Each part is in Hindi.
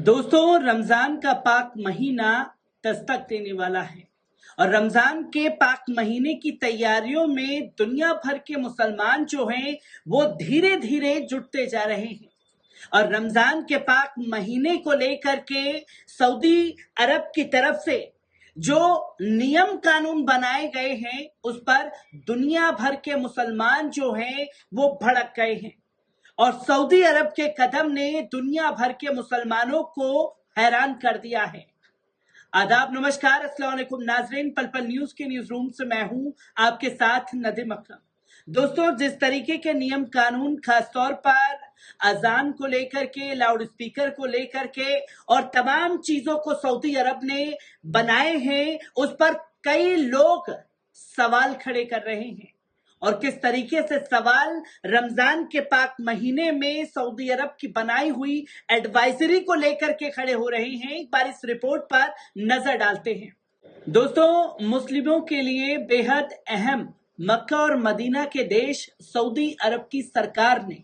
दोस्तों, रमजान का पाक महीना दस्तक देने वाला है और रमजान के पाक महीने की तैयारियों में दुनिया भर के मुसलमान जो हैं वो धीरे धीरे जुटते जा रहे हैं। और रमजान के पाक महीने को लेकर के सऊदी अरब की तरफ से जो नियम कानून बनाए गए हैं उस पर दुनिया भर के मुसलमान जो हैं वो भड़क गए हैं और सऊदी अरब के कदम ने दुनिया भर के मुसलमानों को हैरान कर दिया है। आदाब, नमस्कार, अस्सलाम वालेकुम नाजरीन। पल पल न्यूज के न्यूज रूम से मैं हूं आपके साथ नदीम अकरम। दोस्तों, जिस तरीके के नियम कानून खासतौर पर अजान को लेकर के, लाउड स्पीकर को लेकर के और तमाम चीजों को सऊदी अरब ने बनाए हैं, उस पर कई लोग सवाल खड़े कर रहे हैं। और किस तरीके से सवाल रमजान के पाक महीने में सऊदी अरब की बनाई हुई एडवाइजरी को लेकर के खड़े हो रहे हैं, एक बार इस रिपोर्ट पर नजर डालते हैं। दोस्तों, मुस्लिमों के लिए बेहद अहम मक्का और मदीना के देश सऊदी अरब की सरकार ने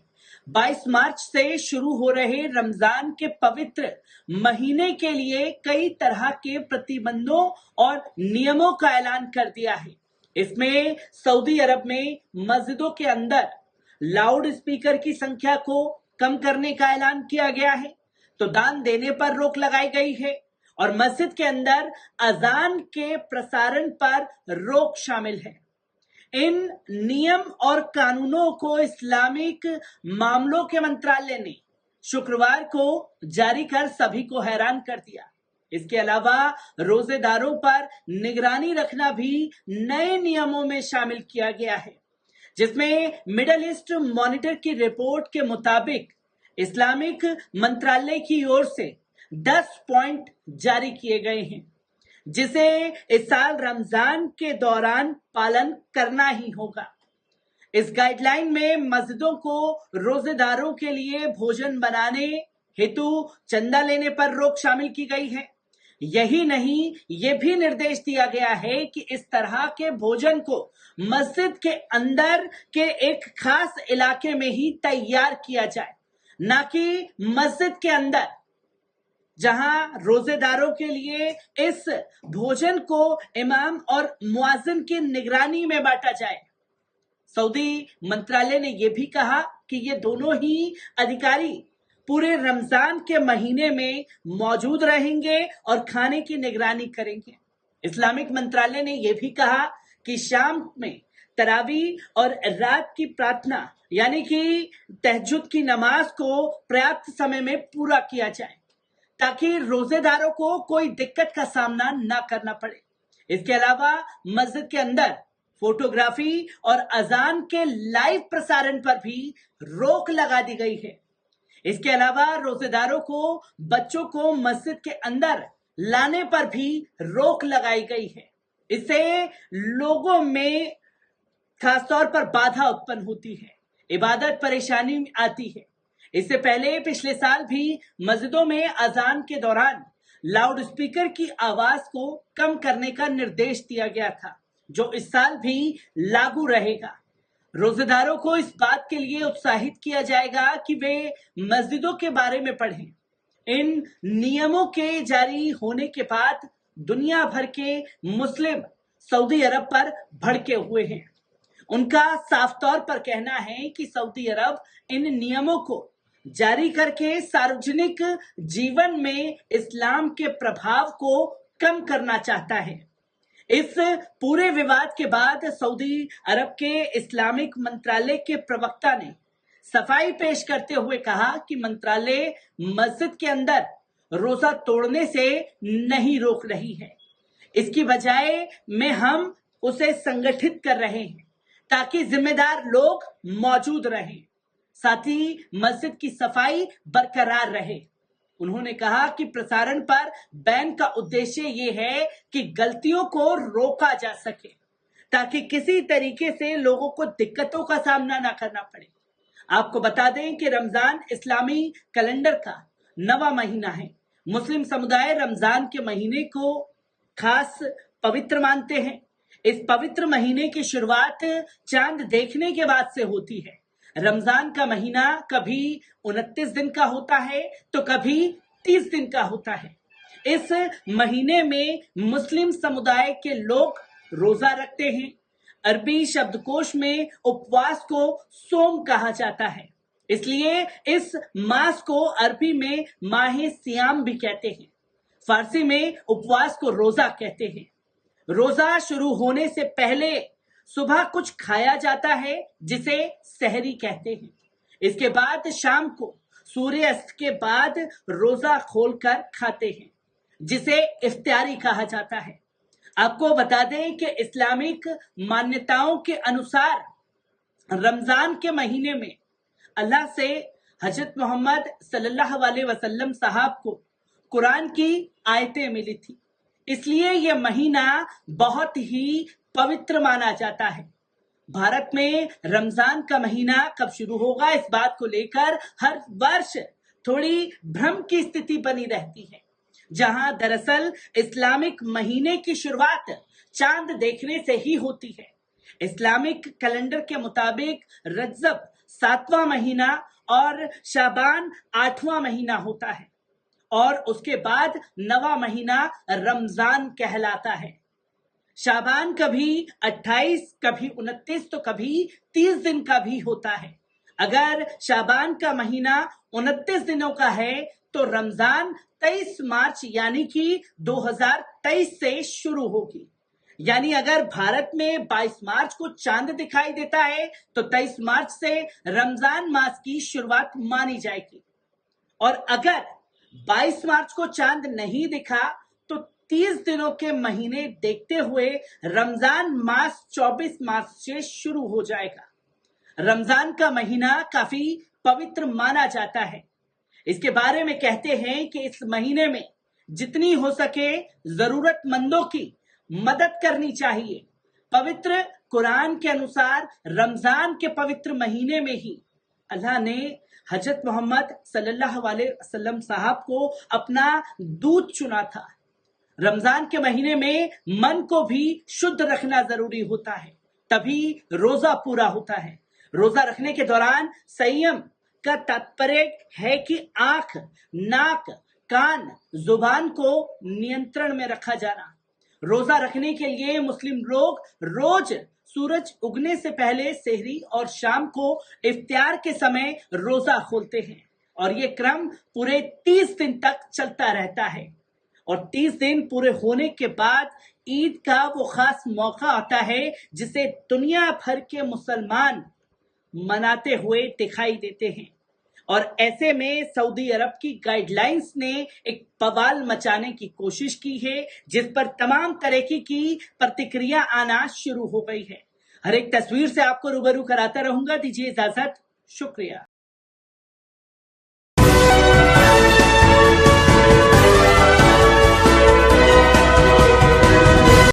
22 मार्च से शुरू हो रहे रमजान के पवित्र महीने के लिए कई तरह के प्रतिबंधों और नियमों का ऐलान कर दिया है। इसमें सऊदी अरब में मस्जिदों के अंदर लाउड स्पीकर की संख्या को कम करने का ऐलान किया गया है, तो दान देने पर रोक लगाई गई है और मस्जिद के अंदर अजान के प्रसारण पर रोक शामिल है। इन नियम और कानूनों को इस्लामिक मामलों के मंत्रालय ने शुक्रवार को जारी कर सभी को हैरान कर दिया। इसके अलावा रोजेदारों पर निगरानी रखना भी नए नियमों में शामिल किया गया है, जिसमें मिडल ईस्ट मॉनिटर की रिपोर्ट के मुताबिक इस्लामिक मंत्रालय की ओर से 10 पॉइंट जारी किए गए हैं, जिसे इस साल रमजान के दौरान पालन करना ही होगा। इस गाइडलाइन में मस्जिदों को रोजेदारों के लिए भोजन बनाने हेतु चंदा लेने पर रोक शामिल की गई है। यही नहीं, ये भी निर्देश दिया गया है कि इस तरह के भोजन को मस्जिद के अंदर के एक खास इलाके में ही तैयार किया जाए, ना कि मस्जिद के अंदर, जहां रोजेदारों के लिए इस भोजन को इमाम और मुअज्जिन की निगरानी में बांटा जाए। सऊदी मंत्रालय ने यह भी कहा कि ये दोनों ही अधिकारी पूरे रमजान के महीने में मौजूद रहेंगे और खाने की निगरानी करेंगे। इस्लामिक मंत्रालय ने यह भी कहा कि शाम में तरावी और रात की प्रार्थना यानी कि तहज्जुद की नमाज को पर्याप्त समय में पूरा किया जाए, ताकि रोजेदारों को कोई दिक्कत का सामना ना करना पड़े। इसके अलावा मस्जिद के अंदर फोटोग्राफी और अजान के लाइव प्रसारण पर भी रोक लगा दी गई है। इसके अलावा रोजेदारों को बच्चों को मस्जिद के अंदर लाने पर भी रोक लगाई गई है। इससे लोगों में खासतौर पर बाधा उत्पन्न होती है, इबादत परेशानी आती है। इससे पहले पिछले साल भी मस्जिदों में अजान के दौरान लाउड स्पीकर की आवाज को कम करने का निर्देश दिया गया था, जो इस साल भी लागू रहेगा। रोजेदारों को इस बात के लिए उत्साहित किया जाएगा कि वे मस्जिदों के बारे में पढ़ें। इन नियमों के जारी होने के बाद दुनिया भर के मुस्लिम सऊदी अरब पर भड़के हुए हैं। उनका साफ तौर पर कहना है कि सऊदी अरब इन नियमों को जारी करके सार्वजनिक जीवन में इस्लाम के प्रभाव को कम करना चाहता है। इस पूरे विवाद के बाद सऊदी अरब के इस्लामिक मंत्रालय के प्रवक्ता ने सफाई पेश करते हुए कहा कि मंत्रालय मस्जिद के अंदर रोजा तोड़ने से नहीं रोक रही है, इसकी बजाय में हम उसे संगठित कर रहे हैं ताकि जिम्मेदार लोग मौजूद रहें, साथ ही मस्जिद की सफाई बरकरार रहे। उन्होंने कहा कि प्रसारण पर बैन का उद्देश्य ये है कि गलतियों को रोका जा सके, ताकि किसी तरीके से लोगों को दिक्कतों का सामना ना करना पड़े। आपको बता दें कि रमजान इस्लामी कैलेंडर का 9वां महीना है। मुस्लिम समुदाय रमजान के महीने को खास पवित्र मानते हैं। इस पवित्र महीने की शुरुआत चांद देखने के बाद से होती है। रमजान का महीना कभी 29 दिन का होता है तो कभी 30 दिन का होता है। इस महीने में मुस्लिम समुदाय के लोग रोजा रखते हैं। अरबी शब्दकोश में उपवास को सोम कहा जाता है, इसलिए इस मास को अरबी में माहे सियाम भी कहते हैं। फारसी में उपवास को रोजा कहते हैं। रोजा शुरू होने से पहले सुबह कुछ खाया जाता है जिसे सहरी कहते हैं। इसके बाद शाम को सूर्यास्त के बाद रोजा खोलकर खाते हैं जिसे इफ्तारी कहा जाता है। आपको बता दें कि इस्लामिक मान्यताओं के अनुसार रमजान के महीने में अल्लाह से हजरत मोहम्मद सल्लल्लाहु अलैहि वसल्लम साहब को कुरान की आयतें मिली थी, इसलिए यह महीना बहुत ही पवित्र माना जाता है। भारत में रमजान का महीना कब शुरू होगा, इस बात को लेकर हर वर्ष थोड़ी भ्रम की स्थिति बनी रहती है, जहां दरअसल इस्लामिक महीने की शुरुआत चांद देखने से ही होती है। इस्लामिक कैलेंडर के मुताबिक रजब 7वां महीना और शाबान 8वां महीना होता है और उसके बाद 9वां महीना रमजान कहलाता है। शाबान कभी 28, कभी 29 तो कभी 30 दिन का भी होता है। अगर शाबान का महीना 29 दिनों का है तो रमजान 23 मार्च यानी कि 2023 से शुरू होगी। यानी अगर भारत में 22 मार्च को चांद दिखाई देता है तो 23 मार्च से रमजान मास की शुरुआत मानी जाएगी। और अगर 22 मार्च को चांद नहीं दिखा तो 30 दिनों के महीने देखते हुए रमजान मास 24 मार्च से शुरू हो जाएगा। रमजान का महीना काफी पवित्र माना जाता है। इसके बारे में कहते हैं कि इस महीने में जितनी हो सके जरूरतमंदों की मदद करनी चाहिए। पवित्र कुरान के अनुसार रमजान के पवित्र महीने में ही अल्लाह ने हजरत मोहम्मद सल्लल्लाहु अलैहि वसल्लम साहब को अपना दूत चुना था। रमजान के महीने में मन को भी शुद्ध रखना जरूरी होता है, तभी रोजा पूरा होता है। रोजा रखने के दौरान संयम का तात्पर्य है कि आंख, नाक, कान, जुबान को नियंत्रण में रखा जाना। रोजा रखने के लिए मुस्लिम लोग रोज सूरज उगने से पहले सेहरी और शाम को इफ्तार के समय रोजा खोलते हैं और ये क्रम पूरे 30 दिन तक चलता रहता है। और 30 दिन पूरे होने के बाद ईद का वो खास मौका आता है जिसे दुनिया भर के मुसलमान मनाते हुए दिखाई देते हैं। और ऐसे में सऊदी अरब की गाइडलाइंस ने एक बवाल मचाने की कोशिश की है, जिस पर तमाम तरह की प्रतिक्रिया आना शुरू हो गई है। हर एक तस्वीर से आपको रूबरू कराता रहूंगा। दीजिए इजाजत, शुक्रिया।